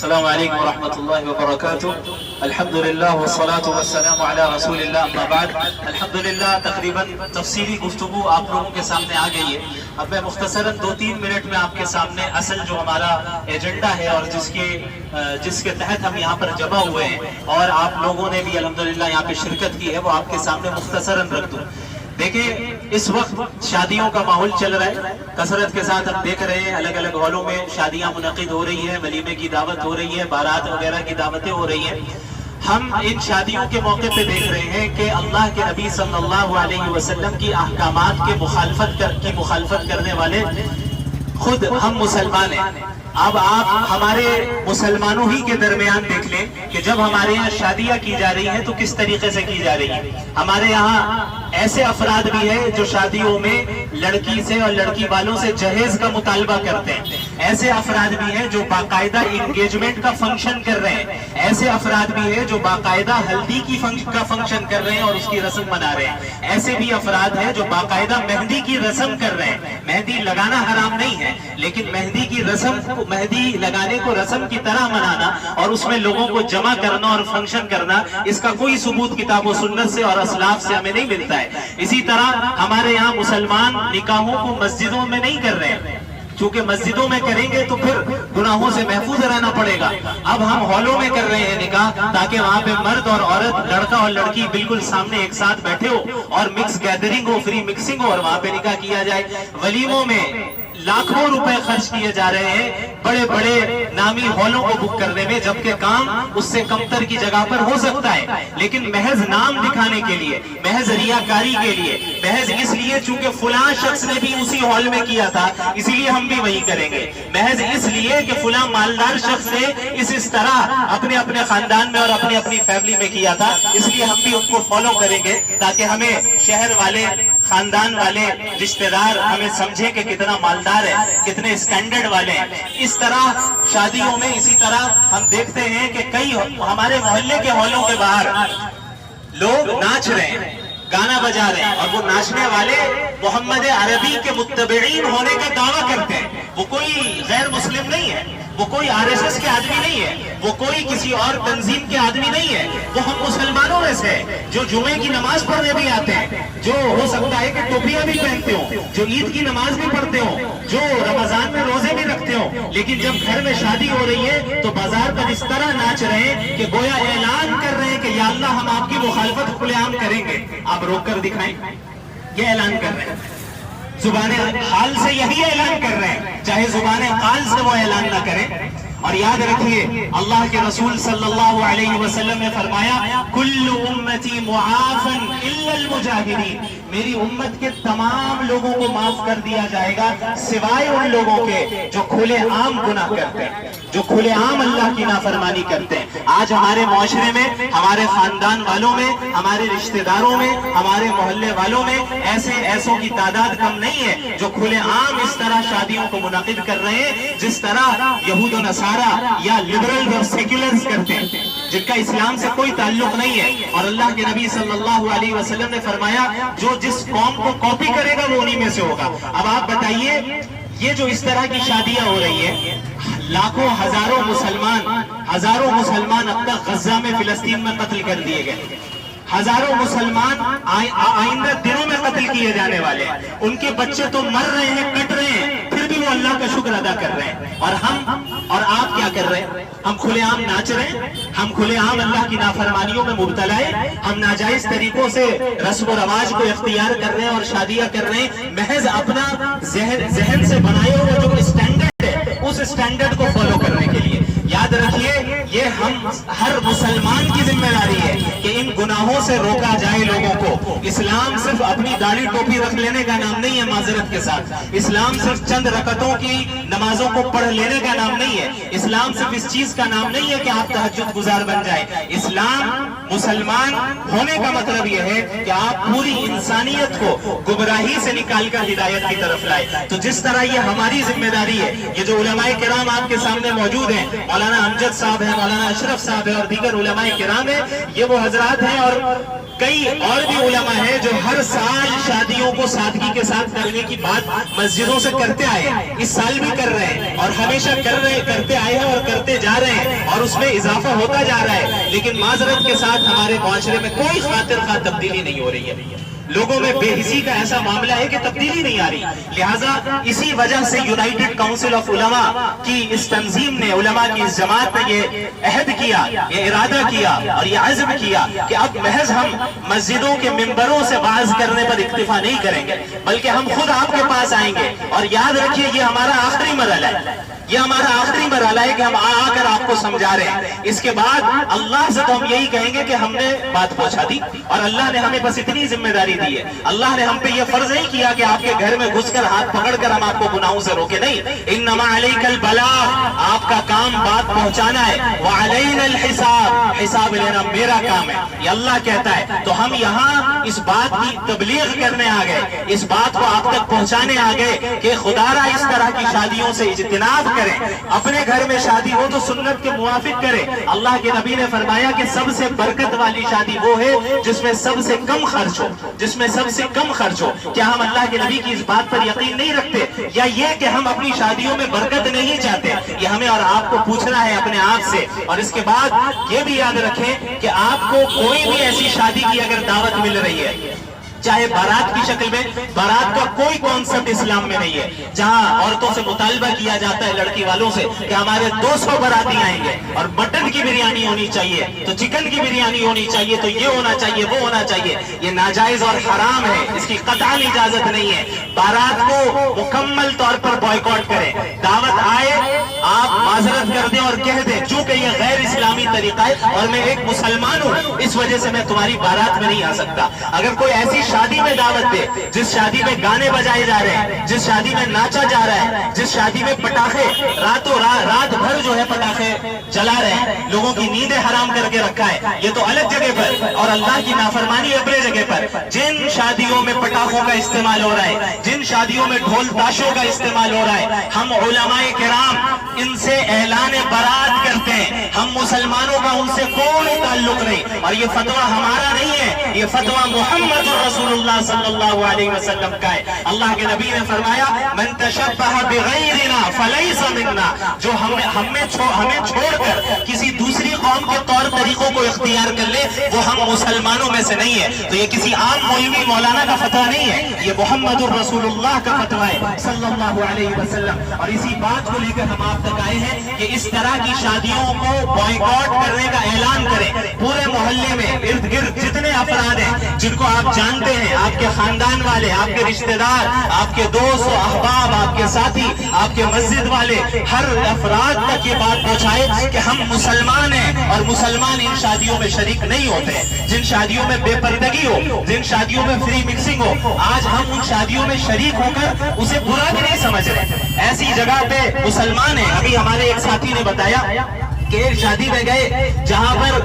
السلام علیکم ورحمۃ اللہ وبرکاتہ. الحمدللہ والصلاة والسلام علی رسول اللہ اما بعد. الحمدللہ تقریباً تفصیلی گفتگو آپ لوگوں کے سامنے آ گئی ہے. اب میں مختصراً 2-3 منٹ میں آپ کے سامنے اصل جو ہمارا ایجنڈا ہے اور جس کے تحت ہم یہاں پر جمع ہوئے ہیں اور آپ لوگوں نے بھی الحمدللہ یہاں پہ شرکت کی ہے وہ آپ کے سامنے مختصراً رکھ دوں. دیکھیں اس وقت شادیوں کا ماحول چل رہا ہے کثرت کے ساتھ. ہم دیکھ رہے ہیں الگ الگ ہالوں میں شادیاں منعقد ہو رہی ہیں, ولیمے کی دعوت ہو رہی ہے, بارات وغیرہ کی دعوتیں ہو رہی ہیں. ہم ان شادیوں کے موقع پہ دیکھ رہے ہیں کہ اللہ کے نبی صلی اللہ علیہ وسلم کی احکامات کی مخالفت کرنے والے خود ہم مسلمان ہیں. اب آپ ہمارے مسلمانوں ہی کے درمیان دیکھ لیں کہ جب ہمارے یہاں شادیاں کی جا رہی ہیں تو کس طریقے سے کی جا رہی ہیں. ہمارے یہاں ایسے افراد بھی ہیں جو شادیوں میں لڑکی سے اور لڑکی والوں سے جہیز کا مطالبہ کرتے ہیں. ایسے افراد بھی ہیں جو باقاعدہ انگیجمنٹ کا فنکشن کر رہے ہیں. ایسے افراد بھی ہیں جو باقاعدہ ہلدی کا فنکشن کر رہے ہیں اور اس کی رسم منا رہے ہیں. ایسے بھی افراد ہیں جو باقاعدہ مہندی کی رسم کر رہے ہیں. مہندی لگانا حرام نہیں ہے لیکن مہندی کی رسم, مہندی لگانے کو رسم کی طرح منانا اور اس میں لوگوں کو جمع کرنا اور فنکشن کرنا, اس کا کوئی ثبوت کتاب و سنت سے اور اسلاف سے ہمیں نہیں ملتا ہے. اسی طرح ہمارے یہاں مسلمان نکاحوں کو مسجدوں میں نہیں کر رہے ہیں کیونکہ مسجدوں میں کریں گے تو پھر گناہوں سے محفوظ رہنا پڑے گا. اب ہم ہالوں میں کر رہے ہیں نکاح تاکہ وہاں پہ مرد اور عورت, لڑکا اور لڑکی بالکل سامنے ایک ساتھ بیٹھے ہو اور مکس گیدرنگ ہو, فری مکسنگ ہو اور وہاں پہ نکاح کیا جائے. ولیموں میں لاکھوں روپے خرچ کیے جا رہے ہیں بڑے بڑے نامی ہالوں کو بک کرنے میں, جبکہ کام اس سے کمتر کی جگہ پر ہو سکتا ہے. لیکن محض نام دکھانے کے لیے, محض ریاکاری کے لیے, محض اس لیے چونکہ فلاں شخص نے بھی اسی ہال میں کیا تھا اسی لیے ہم بھی وہی کریں گے, محض اس لیے کہ فلاں مالدار شخص نے اس طرح اپنے خاندان میں اور اپنی فیملی میں کیا تھا اس لیے ہم بھی ان کو فالو کریں گے تاکہ ہمیں شہر والے, خاندان والے, رشتہ دار ہمیں سمجھے کہ کتنا مالدار ہے, کتنے اسٹینڈرڈ والے ہیں. اس طرح شادیوں میں اسی طرح ہم دیکھتے ہیں کہ کئی ہمارے محلے کے ہالوں کے باہر لوگ ناچ رہے ہیں, گانا بجا رہے ہیں اور وہ ناچنے والے محمد عربی کے متبعین ہونے کا دعویٰ کرتے ہیں. وہ کوئی غیر مسلم نہیں ہے, وہ کوئی RSS کے آدمی نہیں ہے, وہ کوئی کسی اور تنظیم کے آدمی نہیں ہے, وہ ہم مسلمانوں میں سے جو جمعے کی نماز پڑھنے بھی آتے ہیں, جو ہو سکتا ہے کہ ٹوپیاں بھی پہنتے ہوں, جو عید کی نماز بھی پڑھتے ہوں, جو رمضان میں روزے بھی رکھتے ہوں, لیکن جب گھر میں شادی ہو رہی ہے تو بازار پر اس طرح ناچ رہے ہیں کہ گویا اعلان کر رہے ہیں کہ یا اللہ ہم آپ کی مخالفت کھلے عام کریں گے, آپ روک کر دکھائیں. یہ اعلان کر رہے ہیں, زبان حال سے یہی اعلان کر رہے ہیں, چاہے زبان قال سے وہ اعلان نہ کریں. اور یاد رکھیے اللہ کے رسول صلی اللہ علیہ وسلم نے فرمایا کل امتی معافا الا المجاہرین, میری امت کے تمام لوگوں کو معاف کر دیا جائے گا سوائے ان لوگوں کے جو کھلے عام گناہ کرتے ہیں, جو کھلے عام اللہ کی نافرمانی کرتے ہیں. آج ہمارے معاشرے میں, ہمارے خاندان والوں میں, ہمارے رشتہ داروں میں, ہمارے محلے والوں میں ایسوں کی تعداد کم نہیں ہے جو کھلے عام اس طرح شادیوں کو منعقد کر رہے ہیں جس طرح یہود و نصارہ یا لبرل اور سیکولرز کرتے ہیں, جن کا اسلام سے کوئی تعلق نہیں ہے. اور اللہ کے نبی صلی اللہ علیہ وسلم نے فرمایا جو جس قوم کو کاپی کرے گا وہ انہی میں سے ہوگا. اب آپ بتائیے یہ جو اس طرح کی شادیاں ہو رہی ہیں, لاکھوں ہزاروں مسلمان اب تک غزہ میں, فلسطین میں قتل کر دیے گئے, ہزاروں مسلمان آئندہ دنوں میں قتل کیے جانے والے ہیں, ان کے بچے تو مر رہے ہیں, کٹ رہے ہیں, پھر بھی وہ اللہ کا شکر ادا کر رہے ہیں. اور ہم اور آپ کیا کر رہے ہیں؟ ہم کھلے عام ناچ رہے ہیں, ہم کھلے عام اللہ کی نافرمانیوں میں مبتلا ہیں, ہم ناجائز طریقوں سے رسم و رواج کو اختیار کر رہے ہیں اور شادیاں کر رہے ہیں محض اپنا ذہن سے بنائے ہوئے جو اسٹینڈرڈ ہے اس اسٹینڈرڈ کو فالو کرنے کے لیے. یاد رکھیے یہ ہم ہر مسلمان کی ذمہ داری ہے کہ ان گناہوں سے روکا جائے لوگوں کو. اسلام صرف اپنی داڑھی ٹوپی رکھ لینے کا نام نہیں ہے معذرت کے ساتھ, اسلام صرف چند رکعتوں کی نمازوں کو پڑھ لینے کا نام نہیں ہے, اسلام صرف اس چیز کا نام نہیں ہے کہ آپ تہجد گزار بن جائیں. اسلام مسلمان ہونے کا مطلب یہ ہے کہ آپ پوری انسانیت کو گمراہی سے نکال کر ہدایت کی طرف لائے. تو جس طرح یہ ہماری ذمہ داری ہے, یہ جو علماء کرام آپ کے سامنے موجود ہیں, مولانا امجد صاحب ہیں, مولانا اشرف صاحب ہیں اور دیگر علماء کرام ہیں, یہ وہ حضرات ہیں اور کئی اور بھی علماء ہیں جو ہر سال شادیوں کو سادگی کے ساتھ کرنے کی بات مسجدوں سے کرتے آئے ہیں, اس سال بھی کر رہے ہیں اور ہمیشہ کرتے آئے ہیں اور کرتے جا رہے ہیں. اور اس میں اضافہ ہوتا جا رہا ہے، لیکن معذرت کے ساتھ ہمارے معاشرے میں کوئی خاطر خواہ تبدیلی نہیں ہو رہی ہے۔ لوگوں میں بے حسی کا ایسا معاملہ ہے کہ تبدیلی نہیں آ رہی۔ لہٰذا اسی وجہ سے یونائیٹڈ کاؤنسل آف علماء کی اس تنظیم نے، علماء کی اس جماعت نے یہ عہد کیا، یہ ارادہ کیا اور یہ عزم کیا کہ اب محض ہم مسجدوں کے ممبروں سے واعظ کرنے پر اکتفا نہیں کریں گے، بلکہ ہم خود آپ کے پاس آئیں گے۔ اور یاد رکھیے یہ ہمارا آخری مرحلہ ہے، یہ ہمارا آخری مرحلہ ہے کہ ہم آ کر آپ کو سمجھا رہے ہیں۔ اس کے بعد اللہ سے تو ہم یہی کہیں گے کہ ہم نے بات پہنچا دی، اور اللہ نے ہمیں بس اتنی ذمہ داری دی ہے۔ اللہ نے ہم پہ یہ فرض نہیں کیا کہ آپ کے گھر میں گھس کر ہاتھ پکڑ کر ہم آپ کو گناہوں سے روکے، نہیں۔ انما علیک البلاغ، آپ کا کام بات پہنچانا ہے، وعلینا الحساب، حساب لینا میرا کام ہے، یہ اللہ کہتا ہے۔ تو ہم یہاں اس بات کی تبلیغ کرنے آ گئے، اس بات کو آپ تک پہنچانے آ گئے کہ خدا را اس طرح کی شادیوں سے اجتناب کریں، اپنے گھر میں شادی ہو تو سنت کے موافق کریں۔ اللہ کے نبی نے فرمایا کہ سب سے برکت والی شادی وہ ہے جس میں سب سے کم خرچ ہو، جس میں سب سے کم خرچ ہو۔ کیا ہم اللہ کے نبی کی اس بات پر یقین نہیں رکھتے، یا یہ کہ ہم اپنی شادیوں میں برکت نہیں چاہتے؟ یہ ہمیں اور آپ کو پوچھنا ہے اپنے آپ سے۔ اور اس کے بعد یہ بھی یاد رکھیں کہ آپ کو کوئی بھی ایسی شادی کی اگر دعوت مل رہی ہے، چاہے بارات کی شکل میں، بارات کا کوئی کانسیپٹ اسلام میں نہیں ہے، جہاں عورتوں سے مطالبہ کیا جاتا ہے لڑکی والوں سے کہ ہمارے 200 باراتی آئیں گے اور مٹن کی بریانی ہونی چاہیے، تو چکن کی بریانی ہونی چاہیے، تو یہ ہونا چاہیے، وہ ہونا چاہیے، یہ ناجائز اور حرام ہے، اس کی قطعی اجازت نہیں ہے۔ بارات کو مکمل طور پر بائیکاٹ کریں، دعوت آئے آپ معذرت کر دیں اور کہہ دیں چونکہ یہ غیر اسلامی طریقہ ہے اور میں ایک مسلمان ہوں، اس وجہ سے میں تمہاری بارات میں نہیں آ سکتا۔ اگر کوئی ایسی شادی میں دعوت دے جس شادی میں گانے بجائے جا رہے ہیں، جس شادی میں ناچا جا رہا ہے، جس شادی میں پٹاخے رات بھر جو ہے پٹاخے جلا رہے ہیں، لوگوں کی نیندیں حرام کر کے رکھا ہے، یہ تو الگ جگہ پر، اور اللہ کی نافرمانی اپنے جگہ پر۔ جن شادیوں میں پٹاخوں کا استعمال ہو رہا ہے، جن شادیوں میں ڈھول تاشوں کا استعمال ہو رہا ہے، ہم علماء کرام ان سے اعلان برات کرتے ہیں، ہم مسلمانوں کا ان سے کوئی تعلق نہیں، اور یہ فتویٰ ہمارا نہیں ہے، یہ فتویٰ محمد رسول اللہ صلی اللہ علیہ وسلم کا ہے۔ اللہ کے نبی نے فرمایا من تشبہ بغیرنا فلیس منا، جو ہمیں چھوڑ کر کسی دوسری قوم کے طور طریقوں کو اختیار کر لے وہ ہم مسلمانوں میں سے نہیں ہے۔ تو یہ کسی عام مولوی مولانا کا فتویٰ نہیں ہے، یہ محمد الرسول اللہ کا فتویٰ ہے صلی اللہ علیہ وسلم۔ اور اسی بات کو لے کر ہم آپ تک آئے ہیں کہ اس طرح کی شادیوں کو بائیکاٹ کرنے کا اعلان کریں۔ پورے محلے میں ارد گرد جتنے افراد ہیں جن کو آپ جانتے ہیں، آپ کے خاندان والے، آپ کے رشتہ دار، آپ کے دوست و احباب، آپ کے ساتھی، آپ کے مسجد والے، ہر افراد تک یہ بات پہنچائے کہ ہم مسلمان ہیں اور مسلمان ان شادیوں میں شریک نہیں ہوتے۔ جن شادیوں میں بے پردگی ہو، جن شادیوں میں فری مکسنگ ہو، آج ہم ان شادیوں میں شریک ہو کر اسے برا بھی نہیں سمجھ رہے، ایسی جگہ پہ مسلمان ہیں۔ ابھی ہمارے ایک ساتھی نے بتایا کہ ایک شادی میں گئے جہاں پر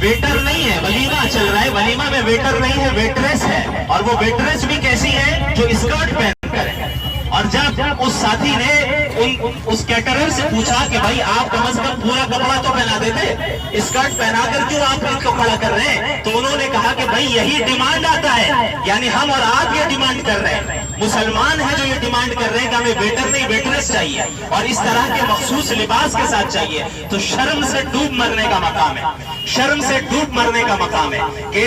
ویٹر نہیں ہے، ولیمہ چل رہا ہے، ولیمہ میں ویٹر نہیں ہے، ویٹریس ہے، اور وہ ویٹریس بھی کیسی ہے جو اسکرٹ پہن کر ہے۔ اور جب اس ساتھی نے اس کیٹرر سے پوچھا کہ بھائی آپ کم از کم پورا کپڑا تو پہنا دیتے، اسکرٹ پہنا کر کیوں آپ ان کو کھڑا کر رہے ہیں؟ تو انہوں نے کہا کہ بھائی یہی ڈیمانڈ آتا ہے، یعنی ہم اور آپ یہ ڈیمانڈ کر رہے ہیں، مسلمان ہیں جو یہ ڈیمانڈ کر رہے ہیں کہ ہمیں ویٹر نہیں ویٹریس چاہیے اور اس طرح کے مخصوص لباس کے ساتھ چاہیے۔ تو شرم سے ڈوب مرنے کا مقام ہے، شرم سے ڈوب مرنے کا مقام ہے کہ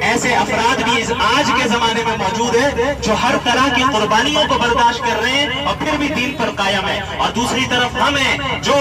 ایسے افراد بھی آج کے زمانے میں موجود ہیں جو ہر طرح کی قربانیوں کو برداشت کر رہے ہیں اور پھر بھی دین پر قائم ہے، اور دوسری طرف ہم ہیں جو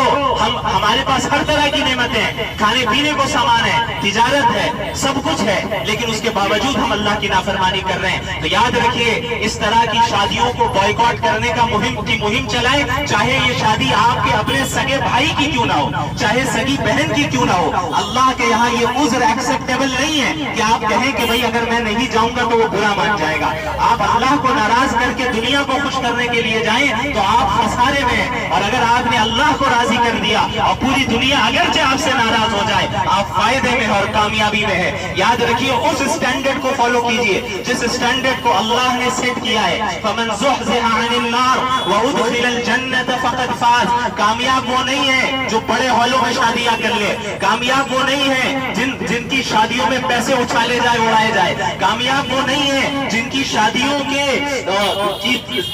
ہمارے پاس ہر طرح کی نعمتیں ہیں، کھانے پینے کو سامان ہے، تجارت ہے، سب کچھ ہے، لیکن اس کے باوجود ہم اللہ کی نافرمانی کر رہے ہیں۔ تو یاد رکھیے اس طرح کی شادیوں کو بائیکاٹ کرنے کا مہم چلائیں، چاہے یہ شادی آپ کے اپنے سگے بھائی کی کیوں نہ ہو، چاہے سگی بہن کی کیوں نہ ہو۔ اللہ کے یہاں یہ عذر ایکسیپٹیبل نہیں ہے کہ آپ کہیں کہ بھئی اگر میں نہیں جاؤں گا تو وہ برا مان جائے گا۔ آپ اللہ کو ناراض کر کے دنیا کو خوش کرنے کے لیے جائیں تو آپ خسارے میں ہیں، اور اگر آپ نے اللہ کو راضی کر دیا اور پوری دنیا اگرچہ آپ سے ناراض ہو جائے آپ فائدے میں اور کامیابی میں ہے. یاد رکھیے اس اسٹینڈرڈ کو فالو کیجئے جس اسٹینڈرڈ کو اللہ نے سیٹ کیا ہے. فمن زحزح عن النار وادخل الجنة فقد فاز. کامیاب وہ نہیں ہے جو بڑے ہالوں میں شادیاں کر لے. کامیاب وہ نہیں ہے جن کی شادیوں میں پیسے اچھالے جائے اڑائے جائے. کامیاب وہ نہیں ہے جن کی شادیوں کے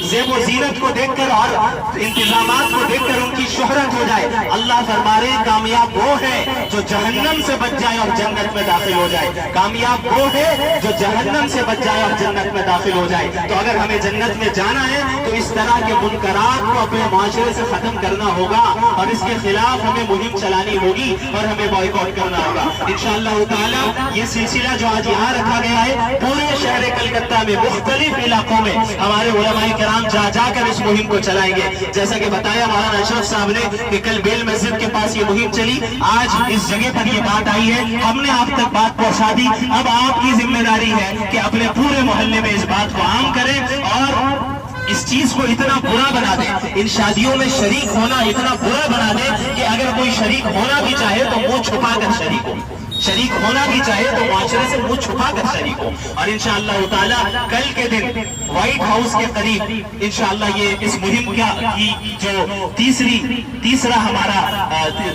زیب و زینت کو دیکھ کر اور انتظامات کو دیکھ کر ان کی شہرت ہو جائے. اللہ فرما رہے ہیں کامیاب وہ ہے جو جہنم سے بچ جائے اور جنت میں داخل ہو جائے. کامیاب وہ ہے جو جہنم سے بچ جائے اور جنت میں داخل ہو جائے. تو اگر ہمیں جنت میں جانا ہے تو اس طرح کے منکرات کو اپنے معاشرے سے ختم کرنا ہوگا اور اس کے خلاف ہمیں مہم چلانی ہوگی اور ہمیں بائیکاٹ کرنا ہوگا. انشاءاللہ تعالی یہ سلسلہ جو آج یہاں رکھا گیا ہے پورے شہر کلکتہ میں مختلف علاقوں میں ہمارے علماء کرام جا جا کر اس مہم کو چلائیں گے. جیسا کہ بتایا مولانا اشرف صاحب نے کہ کل بیل مسجد کے پاس یہ مہم چلی, آج اس جگہ پر یہ بات آئی ہے, ہم نے آپ تک بات پہنچا دی. اب آپ کی ذمہ داری ہے کہ اپنے پورے محلے میں اس بات کو عام کریں اور اس چیز کو اتنا برا بنا دیں, ان شادیوں میں شریک ہونا اتنا برا بنا دیں کہ اگر کوئی شریک ہونا بھی چاہے تو منہ چھپا کر شریک ہو, شریک ہونا بھی چاہے تو معاشرے سے منہ چھپا کر شریک ہو. اور انشاءاللہ تعالی کل کے دن وائٹ ہاؤس کے قریب انشاءاللہ یہ اس مہم کی جو تیسرا ہمارا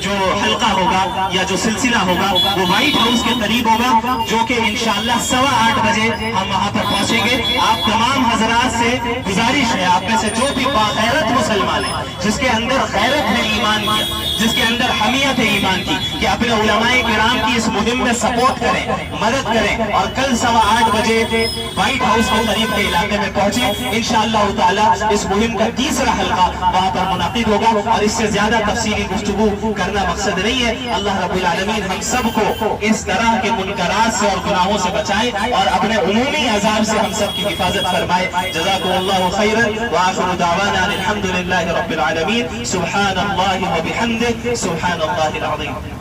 جو حلقہ ہوگا یا جو سلسلہ ہوگا وہ وائٹ ہاؤس کے قریب ہوگا, جو کہ انشاءاللہ 8:15 بجے ہم وہاں پر پہنچیں گے. آپ تمام حضرات سے گزارش ہے, آپ میں سے جو بھی باغیرت مسلمان ہے, جس کے اندر غیرت ہے ایمان کی, جس کے اندر حمیت ہے ایمان کی, کہ اپنے علماء کرام کی اس مہم میں سپورٹ کریں, مدد کریں اور کل 8:15 بجے وائٹ ہاؤس کے قریب کے علاقے میں پہنچیں. انشاءاللہ تعالی اس مہم کا تیسرا حلقہ وہاں پر منعقد ہوگا اور اس سے زیادہ تفصیلی گفتگو کرنا مقصد نہیں ہے. اللہ رب العالمین ہم سب کو اس طرح کے منکرات سے اور گناہوں سے بچائے اور اپنے عمومی عذاب سے ہم سب کی حفاظت فرمائے. جزاکم اللہ خیرا وآخر دعوانا الحمد للہ رب العالمین. سبحان اللہ وبحمدہ سبحان اللہ العظیم.